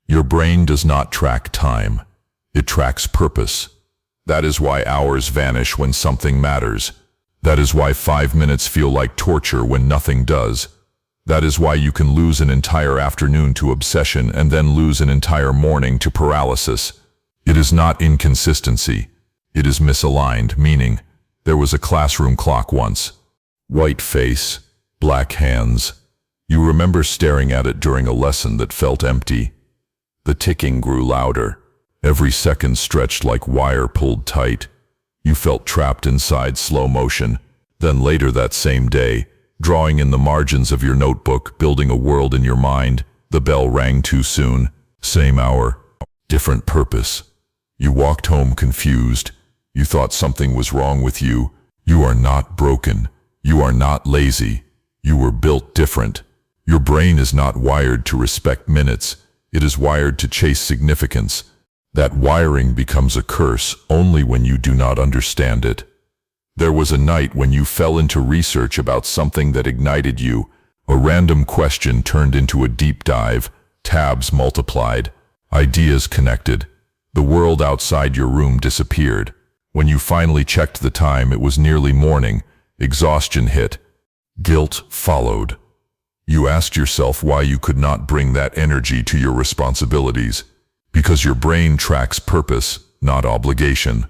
Your brain does not track time. It tracks purpose. That is why hours vanish when something matters. That is why 5 minutes feel like torture when nothing does. That is why you can lose an entire afternoon to obsession and then lose an entire morning to paralysis. It is not inconsistency. It is misaligned, meaning there was a classroom clock once. White face, black hands. You remember staring at it during a lesson that felt empty. The ticking grew louder. Every second stretched like wire pulled tight. You felt trapped inside slow motion. Then later that same day, drawing in the margins of your notebook, building a world in your mind, the bell rang too soon. Same hour, different purpose. You walked home confused. You thought something was wrong with you. You are not broken. You are not lazy. You were built different. Your brain is not wired to respect minutes. It is wired to chase significance. That wiring becomes a curse only when you do not understand it. There was a night when you fell into research about something that ignited you. A random question turned into a deep dive. Tabs multiplied. Ideas connected. The world outside your room disappeared. When you finally checked the time, it was nearly morning. Exhaustion hit. Guilt followed. You asked yourself why you could not bring that energy to your responsibilities. Because your brain tracks purpose, not obligation.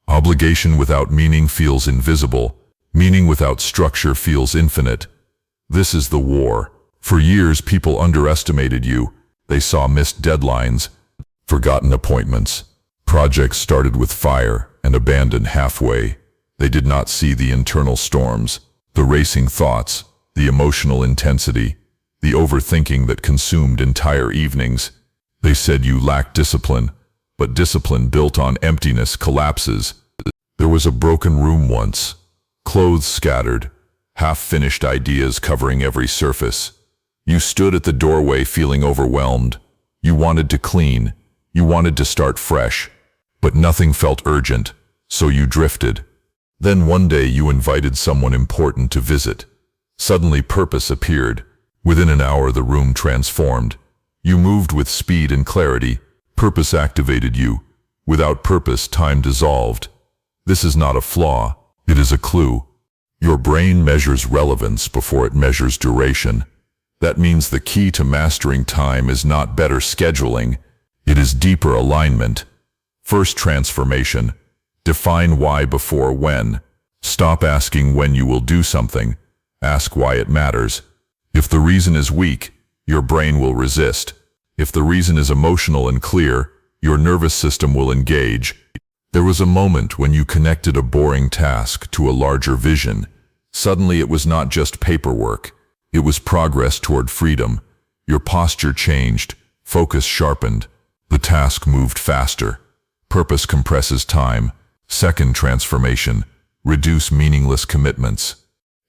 Obligation without meaning feels invisible. Meaning without structure feels infinite. This is the war. For years, people underestimated you. They saw missed deadlines, forgotten appointments. Projects started with fire and abandoned halfway. They did not see the internal storms, the racing thoughts, the emotional intensity, the overthinking that consumed entire evenings. They said you lacked discipline, but discipline built on emptiness collapses. There was a broken room once, clothes scattered, half-finished ideas covering every surface. You stood at the doorway feeling overwhelmed. You wanted to clean. You wanted to start fresh. But nothing felt urgent, so you drifted. Then one day you invited someone important to visit. Suddenly purpose appeared. Within an hour the room transformed. You moved with speed and clarity. Purpose activated you. Without purpose, time dissolved. This is not a flaw. It is a clue. Your brain measures relevance before it measures duration. That means the key to mastering time is not better scheduling. It is deeper alignment. First transformation. Define why before when. Stop asking when you will do something. Ask why it matters. If the reason is weak, your brain will resist. If the reason is emotional and clear, your nervous system will engage. There was a moment when you connected a boring task to a larger vision. Suddenly it was not just paperwork. It was progress toward freedom. Your posture changed. Focus sharpened. The task moved faster. Purpose compresses time. Second transformation. Reduce meaningless commitments.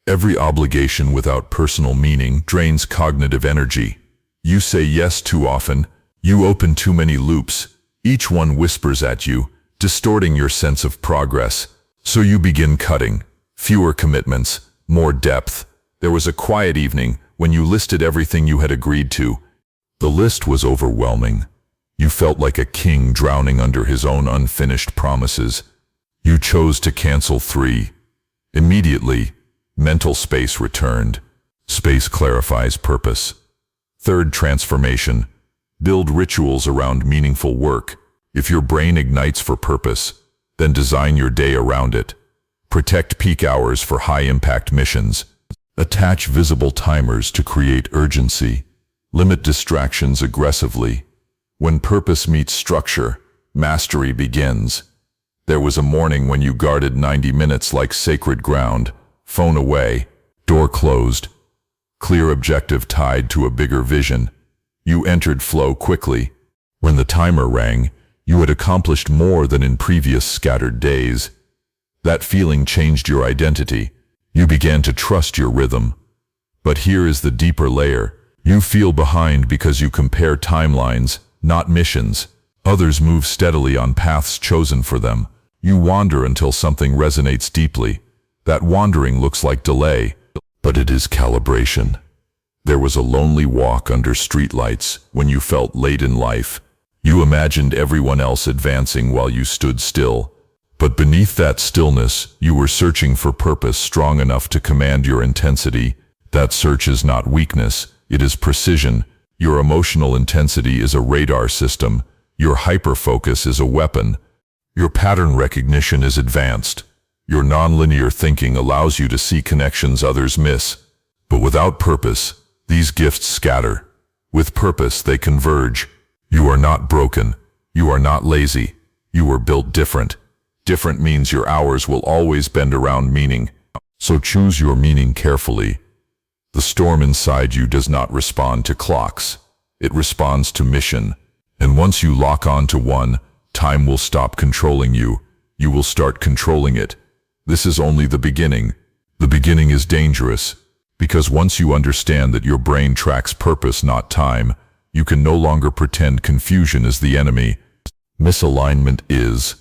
Every obligation without personal meaning drains cognitive energy. You say yes too often. You open too many loops. Each one whispers at you, distorting your sense of progress. So you begin cutting. Fewer commitments, more depth. There was a quiet evening when you listed everything you had agreed to. The list was overwhelming. You felt like a king drowning under his own unfinished promises. You chose to cancel 3. Immediately, mental space returned. Space clarifies purpose. Third transformation. Build rituals around meaningful work. If your brain ignites for purpose, then design your day around it. Protect peak hours for high-impact missions. Attach visible timers to create urgency. Limit distractions aggressively. When purpose meets structure, mastery begins. There was a morning when you guarded 90 minutes like sacred ground. Phone away, door closed. Clear objective tied to a bigger vision. You entered flow quickly. When the timer rang, you had accomplished more than in previous scattered days. That feeling changed your identity. You began to trust your rhythm. But here is the deeper layer. You feel behind because you compare timelines, not missions. Others move steadily on paths chosen for them. You wander until something resonates deeply. That wandering looks like delay, but it is calibration. There was a lonely walk under streetlights when you felt late in life. You imagined everyone else advancing while you stood still. But beneath that stillness, you were searching for purpose strong enough to command your intensity. That search is not weakness, it is precision. Your emotional intensity is a radar system. Your hyperfocus is a weapon. Your pattern recognition is advanced. Your nonlinear thinking allows you to see connections others miss. But without purpose, these gifts scatter. With purpose, they converge. You are not broken. You are not lazy. You are built different. Different means your hours will always bend around meaning. So choose your meaning carefully. The storm inside you does not respond to clocks. It responds to mission. And once you lock on to one, time will stop controlling you. You will start controlling it. This is only the beginning. The beginning is dangerous, because once you understand that your brain tracks purpose, not time, you can no longer pretend confusion is the enemy. Misalignment is.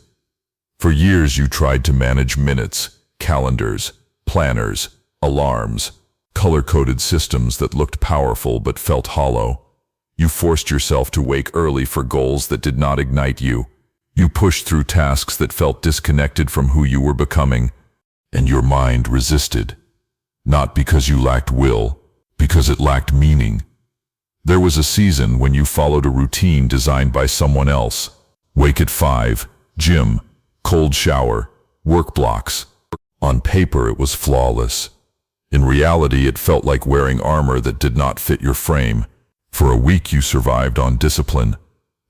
For years you tried to manage minutes, calendars, planners, alarms, color-coded systems that looked powerful but felt hollow. You forced yourself to wake early for goals that did not ignite you. You pushed through tasks that felt disconnected from who you were becoming, and your mind resisted. Not because you lacked will, because it lacked meaning. There was a season when you followed a routine designed by someone else. Wake at 5, gym, cold shower, work blocks. On paper it was flawless. In reality it felt like wearing armor that did not fit your frame. For a week you survived on discipline.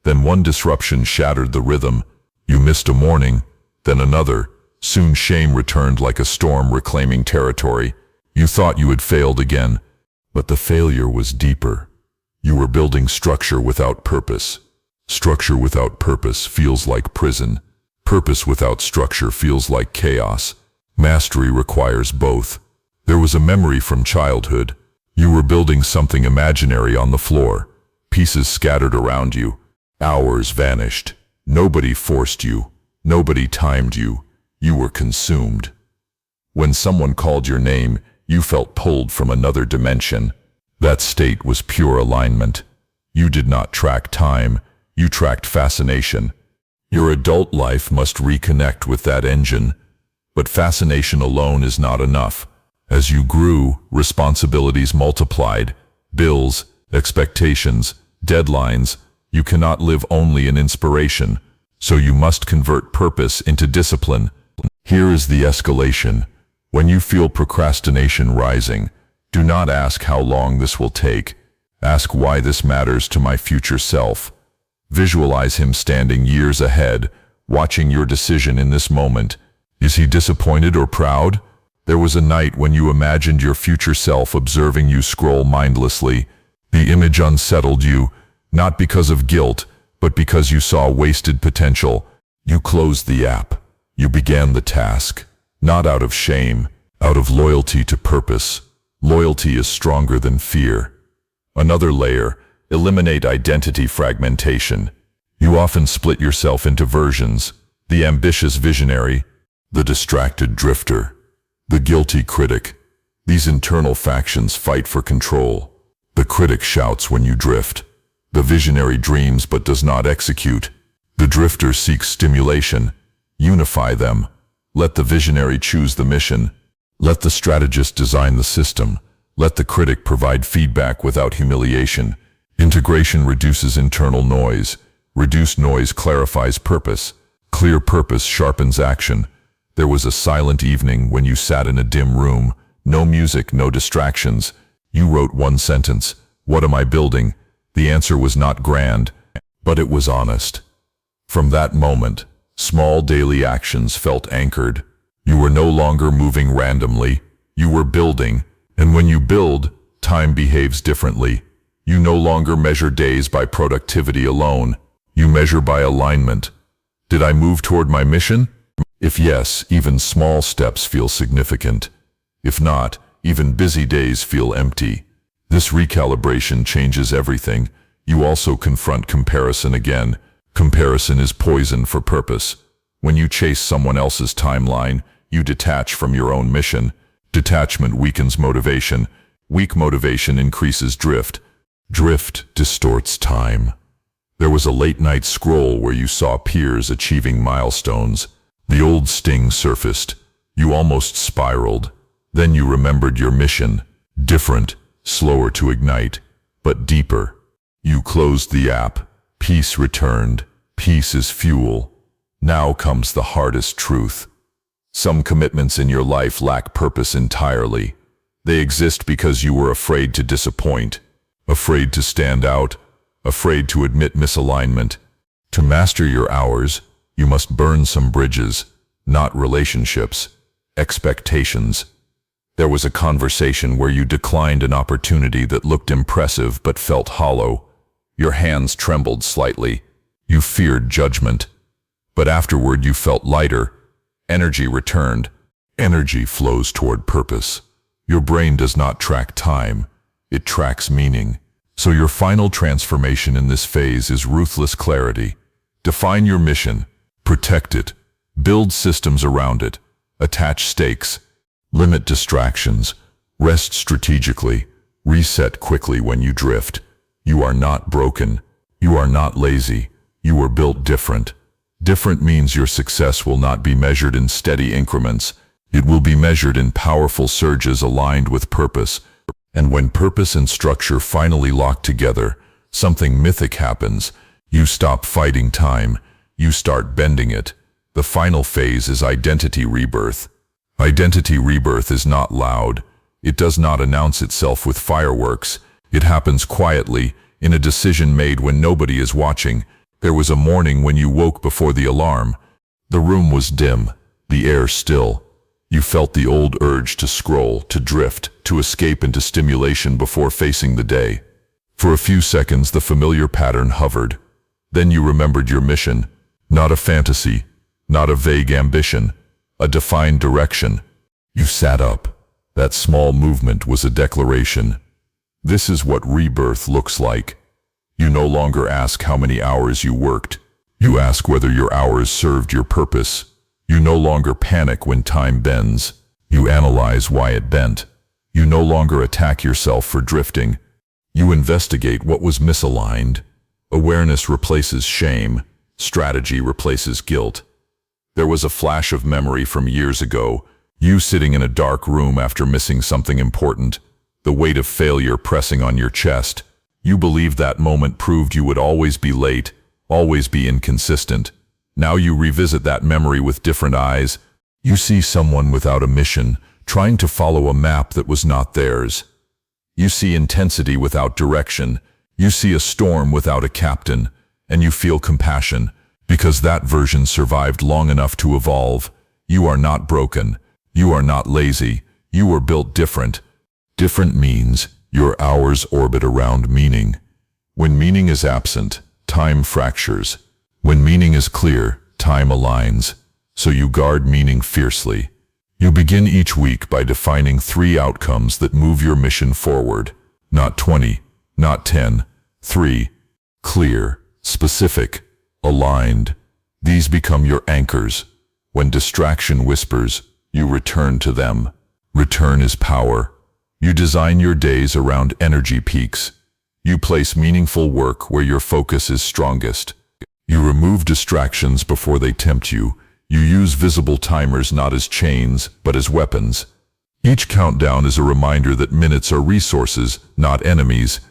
Then one disruption shattered the rhythm. You missed a morning, then another. Soon shame returned like a storm reclaiming territory. You thought you had failed again, but the failure was deeper. You were building structure without purpose. Structure without purpose feels like prison. Purpose without structure feels like chaos. Mastery requires both. There was a memory from childhood. You were building something imaginary on the floor. Pieces scattered around you. Hours vanished. Nobody forced you. Nobody timed you. You were consumed. When someone called your name, you felt pulled from another dimension. That state was pure alignment. You did not track time. You tracked fascination. Your adult life must reconnect with that engine. But fascination alone is not enough. As you grew, responsibilities multiplied. Bills, expectations, deadlines. You cannot live only in inspiration. So you must convert purpose into discipline. Here is the escalation. When you feel procrastination rising, do not ask how long this will take. Ask why this matters to my future self. Visualize him standing years ahead, watching your decision in this moment. Is he disappointed or proud? There was a night when you imagined your future self observing you scroll mindlessly. The image unsettled you, not because of guilt, but because you saw wasted potential. You closed the app. You began the task, not out of shame, out of loyalty to purpose. Loyalty is stronger than fear. Another layer, eliminate identity fragmentation. You often split yourself into versions: the ambitious visionary, the distracted drifter, the guilty critic. These internal factions fight for control. The critic shouts when you drift. The visionary dreams but does not execute. The drifter seeks stimulation. Unify them. Let the visionary choose the mission. Let the strategist design the system. Let the critic provide feedback without humiliation. Integration reduces internal noise. Reduced noise clarifies purpose. Clear purpose sharpens action. There was a silent evening when you sat in a dim room. No music, no distractions. You wrote one sentence: "What am I building?" The answer was not grand, but it was honest. From that moment, small daily actions felt anchored. You were no longer moving randomly. You were building. And when you build, time behaves differently. You no longer measure days by productivity alone. You measure by alignment. Did I move toward my mission? If yes, even small steps feel significant. If not, even busy days feel empty. This recalibration changes everything. You also confront comparison again. Comparison is poison for purpose. When you chase someone else's timeline, you detach from your own mission. Detachment weakens motivation. Weak motivation increases drift. Drift distorts time. There was a late-night scroll where you saw peers achieving milestones. The old sting surfaced. You almost spiraled. Then you remembered your mission. Different, slower to ignite, but deeper. You closed the app. Peace returned. Peace is fuel. Now comes the hardest truth. Some commitments in your life lack purpose entirely. They exist because you were afraid to disappoint, afraid to stand out, afraid to admit misalignment. To master your hours, you must burn some bridges, not relationships, expectations. There was a conversation where you declined an opportunity that looked impressive but felt hollow. Your hands trembled slightly. You feared judgment. But afterward you felt lighter. Energy returned. Energy flows toward purpose. Your brain does not track time. It tracks meaning. So your final transformation in this phase is ruthless clarity. Define your mission. Protect it. Build systems around it. Attach stakes. Limit distractions. Rest strategically. Reset quickly when you drift. You are not broken. You are not lazy. You were built different. Different means your success will not be measured in steady increments. It will be measured in powerful surges aligned with purpose. And when purpose and structure finally lock together, something mythic happens. You stop fighting time. You start bending it. The final phase is identity rebirth. Identity rebirth is not loud. It does not announce itself with fireworks. It happens quietly, in a decision made when nobody is watching. There was a morning when you woke before the alarm. The room was dim, the air still. You felt the old urge to scroll, to drift, to escape into stimulation before facing the day. For a few seconds the familiar pattern hovered. Then you remembered your mission. Not a fantasy, not a vague ambition, a defined direction. You sat up. That small movement was a declaration. This is what rebirth looks like. You no longer ask how many hours you worked. You ask whether your hours served your purpose. You no longer panic when time bends. You analyze why it bent. You no longer attack yourself for drifting. You investigate what was misaligned. Awareness replaces shame. Strategy replaces guilt. There was a flash of memory from years ago. You sitting in a dark room after missing something important. The weight of failure pressing on your chest. You believed that moment proved you would always be late, always be inconsistent. Now you revisit that memory with different eyes. You see someone without a mission, trying to follow a map that was not theirs. You see intensity without direction. You see a storm without a captain, and you feel compassion, because that version survived long enough to evolve. You are not broken. You are not lazy. You were built different. Different means your hours orbit around meaning. When meaning is absent, time fractures. When meaning is clear, time aligns. So you guard meaning fiercely. You begin each week by defining 3 outcomes that move your mission forward. Not 20, not 10, 3. Clear, specific, aligned. These become your anchors. When distraction whispers, you return to them. Return is power. You design your days around energy peaks. You place meaningful work where your focus is strongest. You remove distractions before they tempt you. You use visible timers not as chains, but as weapons. Each countdown is a reminder that minutes are resources, not enemies.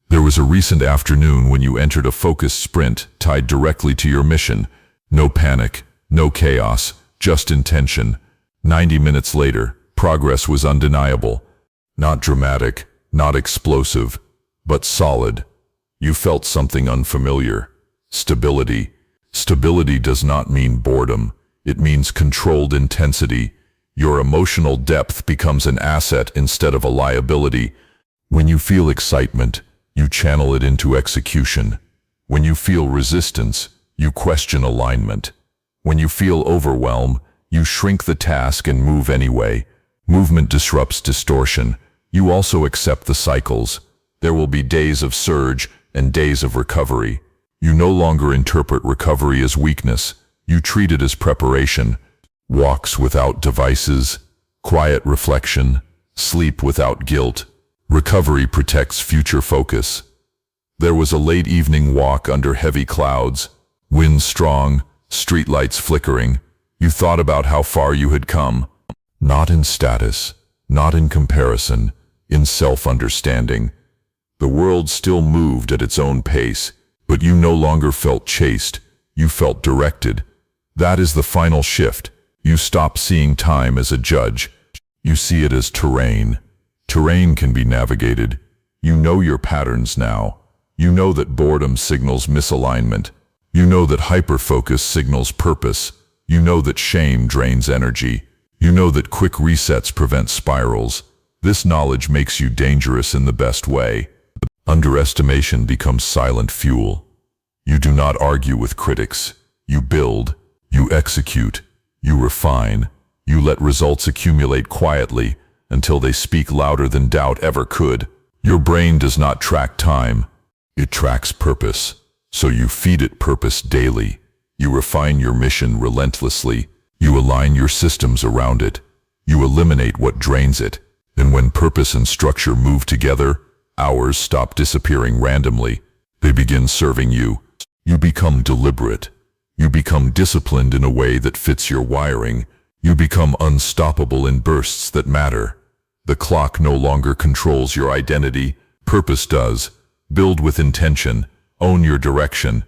There was a recent afternoon when you entered a focused sprint tied directly to your mission. No panic, no chaos, just intention. 90 minutes later, progress was undeniable. Not dramatic, not explosive, but solid. You felt something unfamiliar. Stability. Stability does not mean boredom. It means controlled intensity. Your emotional depth becomes an asset instead of a liability. When you feel excitement, you channel it into execution. When you feel resistance, you question alignment. When you feel overwhelm, you shrink the task and move anyway. Movement disrupts distortion. You also accept the cycles. There will be days of surge and days of recovery. You no longer interpret recovery as weakness. You treat it as preparation. Walks without devices, quiet reflection, sleep without guilt. Recovery protects future focus. There was a late evening walk under heavy clouds, wind strong, streetlights flickering. You thought about how far you had come, not in status, not in comparison, in self-understanding. The world still moved at its own pace, but you no longer felt chased, you felt directed. That is the final shift. You stop seeing time as a judge. You see it as terrain. Terrain can be navigated. You know your patterns now. You know that boredom signals misalignment. You know that hyperfocus signals purpose. You know that shame drains energy. You know that quick resets prevent spirals. This knowledge makes you dangerous in the best way. Underestimation becomes silent fuel. You do not argue with critics. You build. You execute. You refine. You let results accumulate quietly until they speak louder than doubt ever could. Your brain does not track time. It tracks purpose. So you feed it purpose daily. You refine your mission relentlessly. You align your systems around it. You eliminate what drains it. And when purpose and structure move together, hours stop disappearing randomly. They begin serving you. You become deliberate. You become disciplined in a way that fits your wiring. You become unstoppable in bursts that matter. The clock no longer controls your identity. Purpose does. Build with intention. Own your direction.